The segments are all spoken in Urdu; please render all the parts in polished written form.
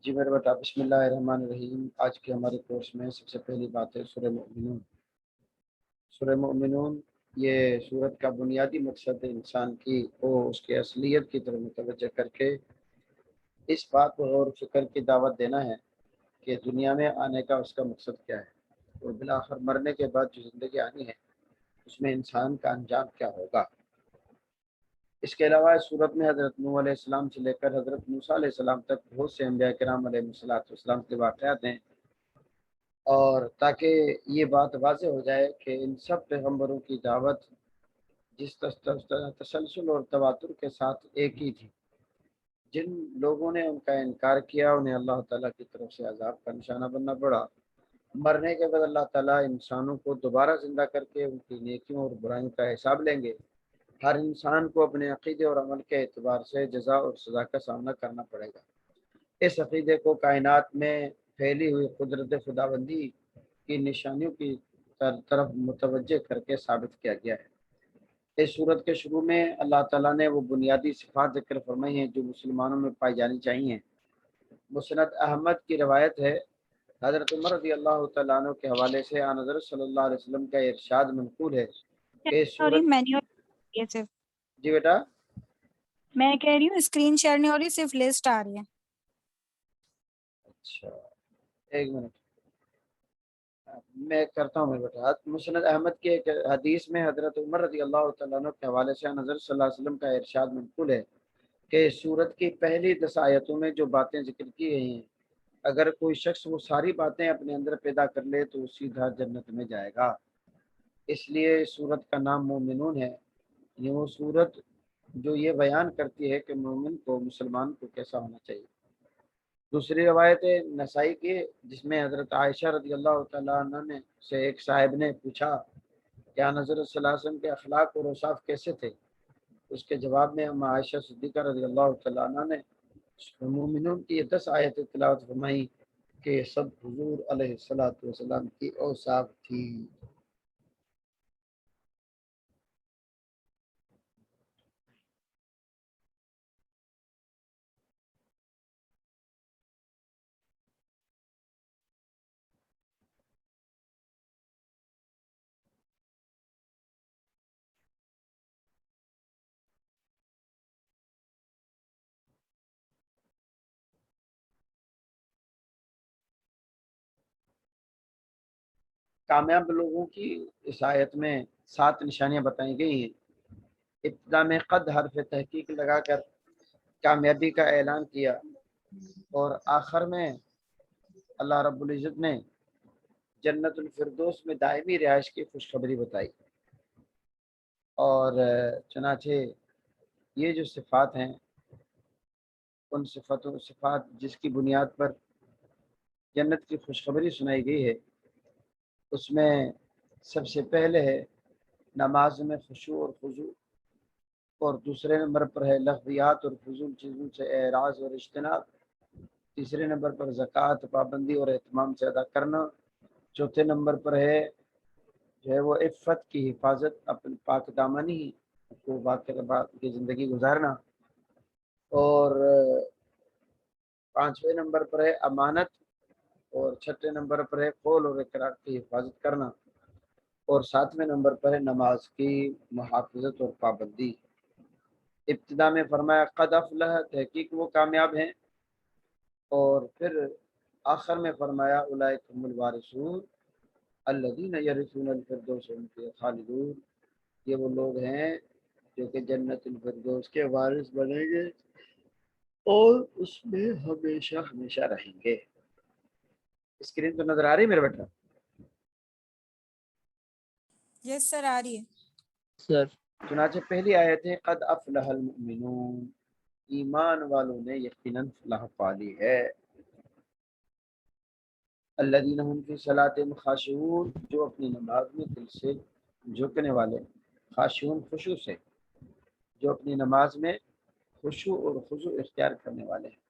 جی میرے بیٹا، بسم اللہ الرحمن الرحیم۔ آج کے ہمارے کورس میں سب سے پہلی بات ہے سورہ مؤمنون۔ سورہ مؤمنون یہ سورت کا بنیادی مقصد ہے انسان کی کو اس کی اصلیت کی طرف متوجہ کر کے اس بات پر غور و فکر کی دعوت دینا ہے کہ دنیا میں آنے کا اس کا مقصد کیا ہے اور بالآخر مرنے کے بعد جو زندگی آنی ہے اس میں انسان کا انجام کیا ہوگا۔ اس کے علاوہ اس صورت میں حضرت نوح علیہ السلام سے لے کر حضرت موسیٰ علیہ السلام تک بہت سے انبیاء کرام علیہ السلام کے واقعات ہیں، اور تاکہ یہ بات واضح ہو جائے کہ ان سب پیغمبروں کی دعوت جس تسلسل اور تواتر کے ساتھ ایک ہی تھی۔ جن لوگوں نے ان کا انکار کیا انہیں اللہ تعالیٰ کی طرف سے عذاب کا نشانہ بننا پڑا۔ مرنے کے بعد اللہ تعالیٰ انسانوں کو دوبارہ زندہ کر کے ان کی نیکیوں اور برائیوں کا حساب لیں گے۔ ہر انسان کو اپنے عقیدے اور عمل کے اعتبار سے جزا اور سزا کا سامنا کرنا پڑے گا۔ اس عقیدے کو کائنات میں پھیلی ہوئی قدرت خداوندی کی نشانیوں کی طرف متوجہ کر کے ثابت کیا گیا ہے۔ اس صورت کے شروع میں اللہ تعالیٰ نے وہ بنیادی صفات ذکر فرمائی ہیں جو مسلمانوں میں پائی جانی چاہیے۔ مسند احمد کی روایت ہے، حضرت عمر رضی اللہ تعالیٰ عنہ کے حوالے سے آن حضرت صلی اللہ علیہ وسلم کا ارشاد منقول ہے کہ اس صورت جی بیٹا میں کہہ رہی ہوں اسکرین شیئر نہیں ہو رہی، صرف لسٹ آ رہی ہے۔ اچھا ایک منٹ میں کرتا ہوں میرے بیٹا۔ مسند احمد کے ایک حدیث میں حضرت عمر رضی اللہ تعالیٰ عنہ کے حوالے سے حضرت صلی اللہ علیہ وسلم کا ارشاد منقول ہے کہ سورت کی پہلی 10 آیتوں میں جو باتیں ذکر کی گئی ہیں، اگر کوئی شخص وہ ساری باتیں اپنے اندر پیدا کر لے تو سیدھا جنت میں جائے گا۔ اس لیے سورت کا نام مومنون ہے۔ یہ وہ سورت جو یہ بیان کرتی ہے کہ مومن کو، مسلمان کو کیسا ہونا چاہیے۔ دوسری روایت نسائی کی جس میں حضرت عائشہ رضی اللہ تعالیٰ عنہ نے سے ایک صاحب نے پوچھا کہ حضرت صلی اللہ علیہ وسلم کے اخلاق اور اوصاف کیسے تھے۔ اس کے جواب میں ہم عائشہ صدیقہ رضی اللہ تعالیٰ عنہ نے مومنون کی 10 آیت تلاوت فرمائی کہ سب حضور علیہ الصلوۃ والسلام کی اوصاف تھی۔ کامیاب لوگوں کی اس آیت میں 7 نشانیاں بتائی گئی ہیں۔ ابتدا میں قد حرف تحقیق لگا کر کامیابی کا اعلان کیا، اور آخر میں اللہ رب العزت نے جنت الفردوس میں دائمی رہائش کی خوشخبری بتائی۔ اور چنانچہ یہ جو صفات ہیں ان صفات جس کی بنیاد پر جنت کی خوشخبری سنائی گئی ہے، اس میں سب سے پہلے ہے نماز میں خشوع اور خضوع، اور دوسرے نمبر پر ہے لغویات اور فضول چیزوں سے اعراض اور اجتناب، تیسرے نمبر پر زکوٰۃ پابندی اور اہتمام سے ادا کرنا، چوتھے نمبر پر ہے جو ہے وہ عفت کی حفاظت، اپنی پاک دامنی کو کی زندگی گزارنا، اور پانچویں نمبر پر ہے امانت، اور چھٹے نمبر پر ہے قول اور اقرار کی حفاظت کرنا، اور ساتویں نمبر پر ہے نماز کی محافظت اور پابندی۔ ابتدا میں فرمایا قد افلح، تحقیق وہ کامیاب ہیں، اور پھر آخر میں فرمایا اولئک هم الوارثون الذین یرثون الفردوس هم فیہا خالدون، یہ وہ لوگ ہیں جو کہ جنت الفردوس کے وارث بنیں گے اور اس میں ہمیشہ ہمیشہ رہیں گے۔ اسکرین تو نظر آ رہی ہے میرے بیٹا؟ یس سر، آ رہی ہے سر۔ چنانچہ پہلی آیت ہے قد افلح المؤمنون، ایمان والوں نے یقیناً فلاح پا لی ہے۔ الذین هم فی صلاتہم خاشعون، جو اپنی نماز میں دل سے جھکنے والے، خاشعون خشوع سے، جو اپنی نماز میں خشوع اور خضوع اختیار کرنے والے ہیں۔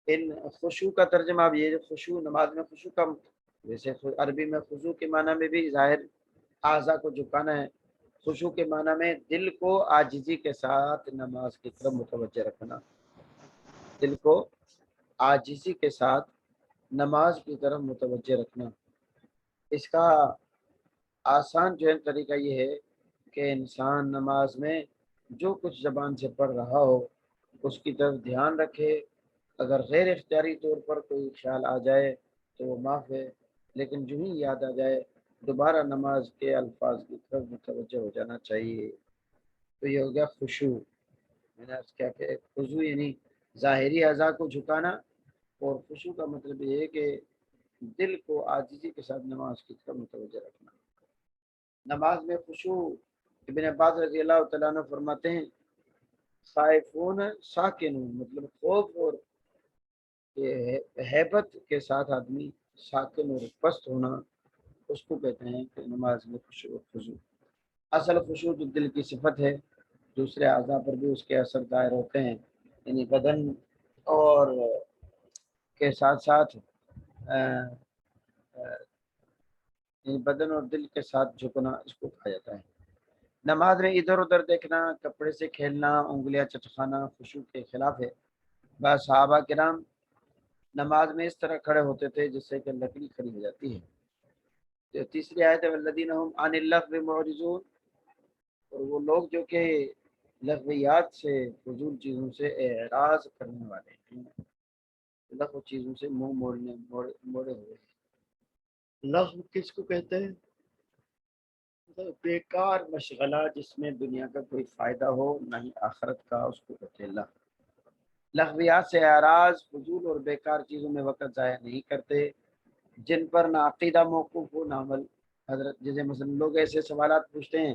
ان خشوع کا ترجمہ اب یہ خشوع نماز میں خشوع کا ویسے عربی میں خضوع کے معنی میں بھی ظاہر اعضاء کو جھکانا ہے، خشوع کے معنی میں دل کو عاجزی کے ساتھ نماز کی طرف متوجہ رکھنا۔ دل کو عاجزی کے ساتھ نماز کی طرف متوجہ رکھنا۔ اس کا آسان جو ہے طریقہ یہ ہے کہ انسان نماز میں جو کچھ زبان سے پڑھ رہا ہو اس کی طرف دھیان رکھے۔ اگر غیر اختیاری طور پر کوئی خیال آ جائے تو وہ معاف ہے، لیکن جو ہی یاد آ جائے دوبارہ نماز کے الفاظ کی طرف متوجہ ہو جانا چاہیے۔ تو یہ ہو گیا خشوع۔ میں نے کیا کہ خضوع یعنی ظاہری اعضاء کو جھکانا، اور خشوع کا مطلب یہ ہے کہ دل کو عاجزی کے ساتھ نماز کی طرف متوجہ رکھنا۔ نماز میں خشوع، ابن عباس رضی اللہ تعالیٰ عنہ فرماتے ہیں خائفون ساکنون، مطلب خوف اور ہیبت کے ساتھ آدمی ساکن اور پست ہونا، اس کو کہتے ہیں کہ نماز میں خشوع اور خضوع۔ اصل خشوع تو دل کی صفت ہے، دوسرے اعضاء پر بھی اس کے اثر دائر ہوتے ہیں، یعنی بدن اور کے ساتھ ساتھ یعنی بدن اور دل کے ساتھ جھکنا، اس کو کہا جاتا ہے۔ نماز میں ادھر ادھر دیکھنا، کپڑے سے کھیلنا، انگلیاں چٹکانا خشوع کے خلاف ہے۔ بعض صحابہ کرام نماز میں اس طرح کھڑے ہوتے تھے جس سے کہ لکڑی کھڑی ہو جاتی ہے۔ تو تیسری آیت ہے والذین هم عن اللغو معرضون، اور وہ لوگ جو کہ لغویات سے، فضول چیزوں سے اعراض کرنے والے ہیں، لغو چیزوں سے منہ موڑے ہوئے ہیں۔ لغو کس کو کہتے ہیں؟ بیکار مشغلہ جس میں دنیا کا کوئی فائدہ ہو نہ ہی آخرت کا، اس کو کہتے ہیں لغو۔ لغویات سے اعراض، فضول اور بیکار چیزوں میں وقت ضائع نہیں کرتے جن پر نہ عقیدہ موقوف ہو نہ عمل۔ حضرت جیسے مثلا لوگ ایسے سوالات پوچھتے ہیں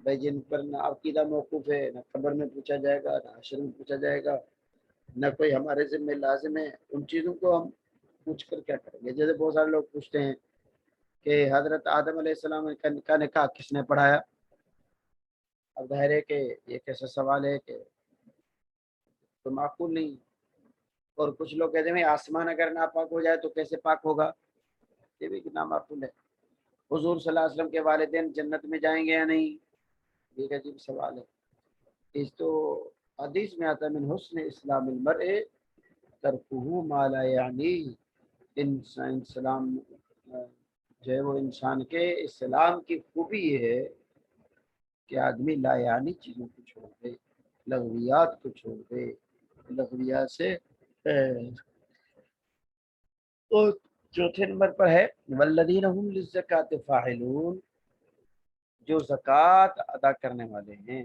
بھائی جن پر نہ عقیدہ موقوف ہے، نہ قبر میں پوچھا جائے گا، نہ حشر میں پوچھا جائے گا، نہ کوئی ہمارے ذمہ لازم ہے، ان چیزوں کو ہم پوچھ کر کیا کریں گے؟ جیسے بہت سارے لوگ پوچھتے ہیں کہ حضرت آدم علیہ السلام کا نکاح کس نے پڑھایا؟ اب ظاہر ہے کہ یہ کیسا سوال ہے کہ تو معقول نہیں۔ اور کچھ لوگ کہتے ہیں آسمان اگر ناپاک ہو جائے تو کیسے پاک ہوگا؟ یہ بھی نامعقول ہے۔ حضور صلی اللہ علیہ وسلم کے والدین جنت میں جائیں گے یا نہیں؟ یہ ایک عجیب سوال ہے۔ اس تو حدیث میں آتا ہے من حسن اسلام المرء ترکہ ما لا یعنی، اسلام جو ہے وہ انسان کے اسلام کی خوبی یہ ہے کہ آدمی لا یعنی چیزوں کو چھوڑ دے، لغویات کو چھوڑ دے، لغویات سے اور چوتھے نمبر پر ہے والذین هم للزکاۃ فاعلون، جو زکوٰۃ ادا کرنے والے ہیں،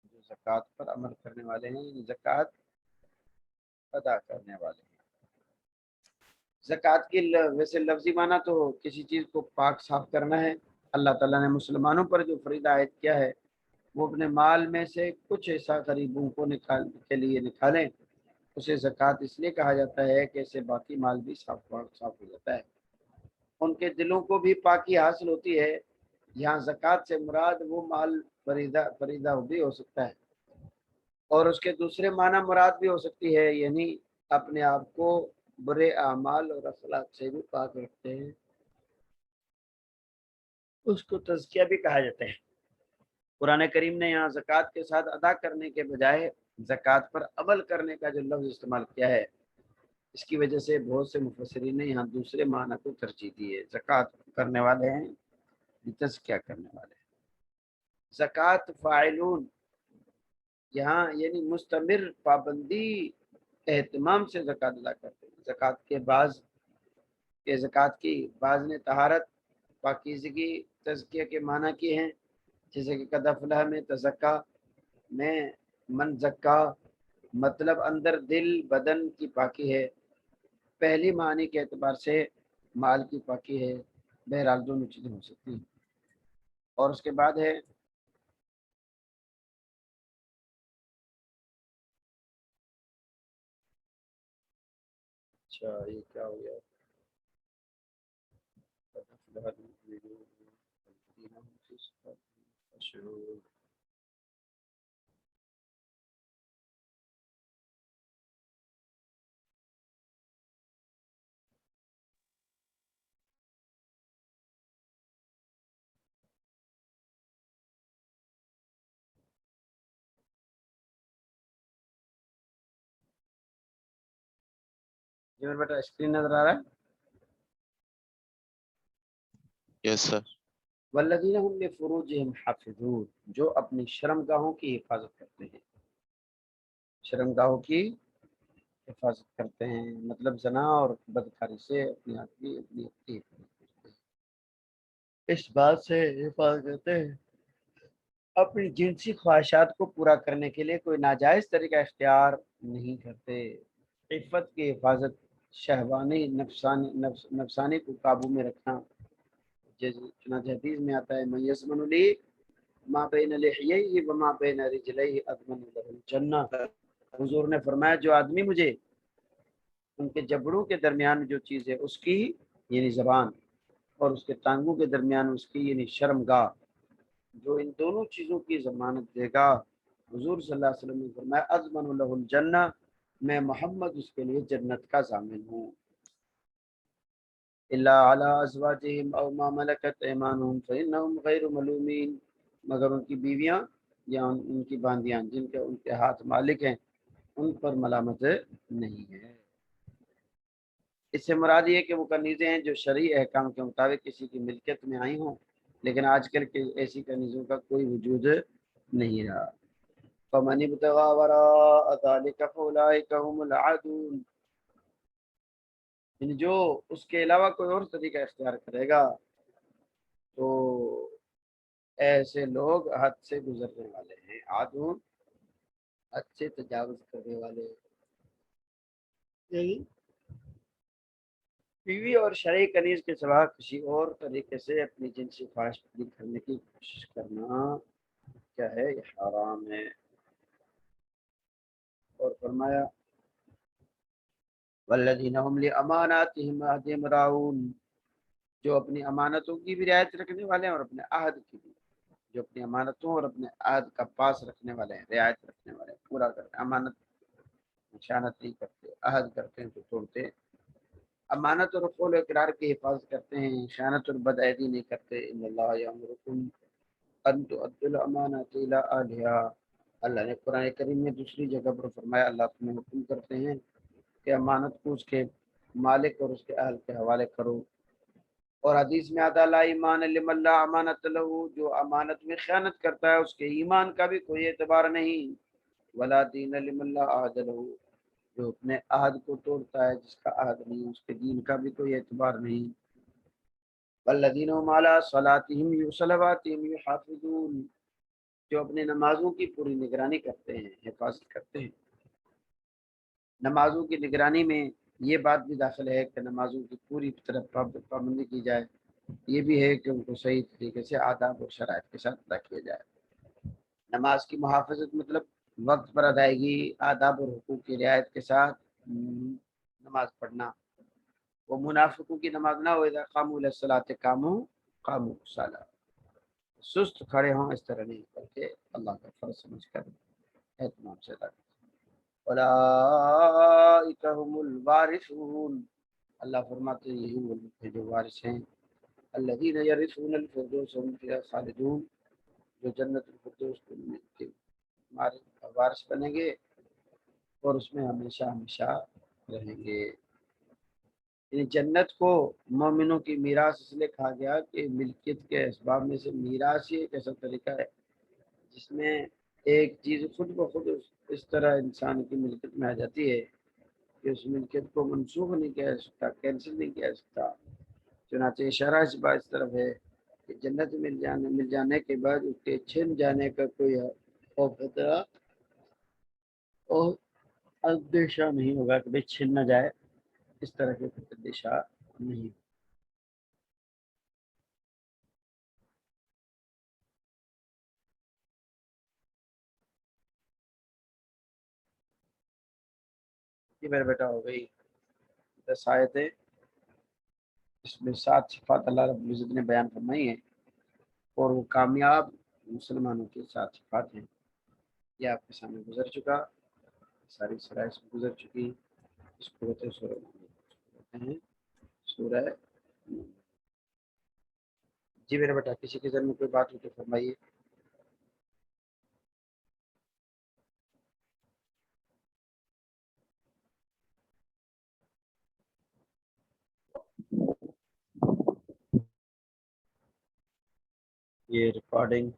جو زکوٰۃ پر عمل کرنے والے ہیں، زکوٰۃ ادا کرنے والے ہیں۔ زکوٰۃ کی ویسے لفظی معنی تو کسی چیز کو پاک صاف کرنا ہے۔ اللہ تعالیٰ نے مسلمانوں پر جو فریضہ عائد کیا ہے وہ اپنے مال میں سے کچھ ایسا غریبوں کو نکالنے کے لیے نکالیں، اسے زکوٰۃ اس لیے کہا جاتا ہے کہ اسے باقی مال بھی صاف ہو جاتا ہے، ان کے دلوں کو بھی پاکی حاصل ہوتی ہے۔ یہاں زکوٰۃ سے مراد وہ مال فریضہ بھی ہو سکتا ہے، اور اس کے دوسرے معنی مراد بھی ہو سکتی ہے، یعنی اپنے آپ کو برے اعمال اور اخلاق سے بھی پاک رکھتے ہیں، اس کو تزکیہ بھی کہا جاتا ہے۔ قرآن کریم نے یہاں زکوٰۃ کے ساتھ ادا کرنے کے بجائے زکوٰۃ پر عمل کرنے کا جو لفظ استعمال کیا ہے، اس کی وجہ سے بہت سے مفسرین نے یہاں دوسرے معنی کو ترجیح دی ہے۔ زکوٰۃ کرنے والے ہیں، تزکیہ کرنے والے ہیں۔ زکوٰۃ فاعلون یہاں یعنی مستمر پابندی اہتمام سے زکوٰۃ ادا کرتے ہیں۔ زکوٰۃ کی بعض نے طہارت، پاکیزگی، تزکیہ کے معنی کیے ہیں، جیسے کہ قد افلح میں تزکا میں من زکا مطلب اندر دل بدن کی پاکی ہے، پہلی معنی کے اعتبار سے مال کی پاکی ہے، بہرحال دونوں چیزیں ہو سکتی ہیں۔ اور اس کے بعد ہے اچھا یہ کیا ہو گیا؟ یہ میرا بیٹا اسکرین نظر آ رہا ہے؟ یس سر. والذین هم لفروجہم حافظون، جو اپنی شرمگاہوں کی حفاظت کرتے ہیں، شرمگاہوں کی حفاظت کرتے ہیں، مطلب زنا اور بدکاری سے اپنی آدمی اپنی حفاظت کرتے ہیں، اس بات سے حفاظت کرتے ہیں اپنی جنسی خواہشات کو پورا کرنے کے لیے کوئی ناجائز طریقہ اختیار نہیں کرتے، عفت کی حفاظت، شہوانی نفسانی کو قابو میں رکھنا، چنانچہ حدیث میں آتا ہے من یضمن لی ما بین لحییہ وما بین رجلیہ اضمن لہ الجنہ، حضور نے فرمایا جو آدمی مجھے ان کے جبڑوں کے درمیان جو چیز ہے اس کی یعنی زبان اور اس کے ٹانگوں کے درمیان اس کی یعنی شرمگاہ، جو ان دونوں چیزوں کی ضمانت دے گا، حضور صلی اللہ علیہ وسلم نے فرمایا اضمن لہ الجنہ، میں محمد اس کے لیے جنت کا ضامن ہوں، الا علی ازواجہم او ما ملکت ایمانہم فانہم غیر ملومین، مگر ان کی بیویاں یا ان کی باندیاں جن کے ان کے ہاتھ مالک ہیں ان پر ملامت نہیں ہے۔ اس سے مراد یہ کہ وہ کنیزیں ہیں جو شرعی احکام کے مطابق کسی کی ملکیت میں آئی ہوں، لیکن آج کل کے ایسی کنیزوں کا کوئی وجود نہیں رہا۔ فمن ابتغى وراء ذلك فاولئك هم العادون، یعنی جو اس کے علاوہ کوئی اور طریقہ اختیار کرے گا تو ایسے لوگ حد سے گزرنے والے ہیں، عادون حد سے تجاوز کرنے والے، یعنی بیوی اور شرعی کنیز کے سوا کسی اور طریقے سے اپنی جنسی خواہش پوری کرنے کی کوشش کرنا کیا ہے، یہ حرام ہے۔ اور فرمایا والذین هم لاماناتهم وعهدهم راعون، جو اپنی امانتوں کی بھی رعایت رکھنے والے ہیں اور اپنے عہد کی بھی، جو اپنی امانتوں اور اپنے عہد کا پاس رکھنے والے ہیں، رعایت رکھنے والے ہیں، پورا کرتے ہیں، امانت خیانت نہیں کرتے، عہد کرتے ہیں تو توڑتے ہیں، امانت اور قول و اقرار کی حفاظت کرتے ہیں، خیانت اور بدعہدی نہیں کرتے، ان اللہ یامرکم ان تؤدوا الامانات الی اہلھا، اللہ نے قرآن کریم میں دوسری جگہ پر فرمایا اللہ تمہیں حکم کرتے ہیں کہ امانت کو اس کے مالک اور اس کے اہل کے حوالے کرو، اور حدیث میں آتا لا ایمان لمن لا امانت لہ، جو امانت میں خیانت کرتا ہے اس کے ایمان کا بھی کوئی اعتبار نہیں، ولا دین لمن لا عہد لہ، جو اپنے عہد کو توڑتا ہے جس کا عہد نہیں اس کے دین کا بھی کوئی اعتبار نہیں، والذین هم علی صلاتهم وصلواتهم یحافظون، جو اپنے نمازوں کی پوری نگرانی کرتے ہیں، حفاظت کرتے ہیں۔ نمازوں کی نگرانی میں یہ بات بھی داخل ہے کہ نمازوں کی پوری طرح پابندی کی جائے، یہ بھی ہے کہ ان کو صحیح طریقے سے آداب اور شرائط کے ساتھ ادا کیا جائے۔ نماز کی محافظت مطلب وقت پر ادائیگی، آداب اور حقوق کی رعایت کے ساتھ نماز پڑھنا، وہ منافقوں کی نماز نہ ہو، اذا قاموا الی الصلاۃ قاموا کسالی، سست کھڑے ہوں، اس طرح نہیں بلکہ اللہ کا فرض سمجھ کر اہتمام سے ادا کریں۔ اولئک هم الوارثون، اللہ فرماتے ہیں یہی وہ لوگ ہیں جو وارث ہیں، الذین یرثون الفردوس هم فیہا خالدون، جو جنت الفردوس کے ہمارے وارث بنیں گے اور اس میں ہمیشہ ہمیشہ رہیں گے۔ یعنی جنت کو مومنوں کی میراث اس لیے کہا گیا کہ ملکیت کے اسباب میں سے میراث ہی ایک ایسا طریقہ ہے جس میں ایک چیز خود بخود اس طرح انسان کی ملکیت میں آ جاتی ہے کہ اس ملکیت کو منسوخ نہیں کیا جا سکتا، کینسل نہیں کیا جا سکتا۔ چنانچہ اشارہ اس بات اس طرف ہے کہ جنت مل جانے کے بعد اس کے چھن جانے کا کوئی خوف خطرہ اور اندیشہ نہیں ہوگا کہ بھائی چھن نہ جائے، اس طرح کے اندیشہ نہیں۔ یہ میرا بیٹا ہو گئی 10 آیتیں، اس میں 7 صفات اللہ رب العزت نے بیان فرمائی ہیں اور وہ کامیاب مسلمانوں کی 7 صفات ہیں، یہ آپ کے سامنے گزر چکا، ساری سرائش گزر چکی، اس کو ہوتے ہیں سورہ۔ جی میرا بیٹا کسی کے ذہن میں کوئی بات ہو تو فرمائیے۔ یہ ریکارڈنگ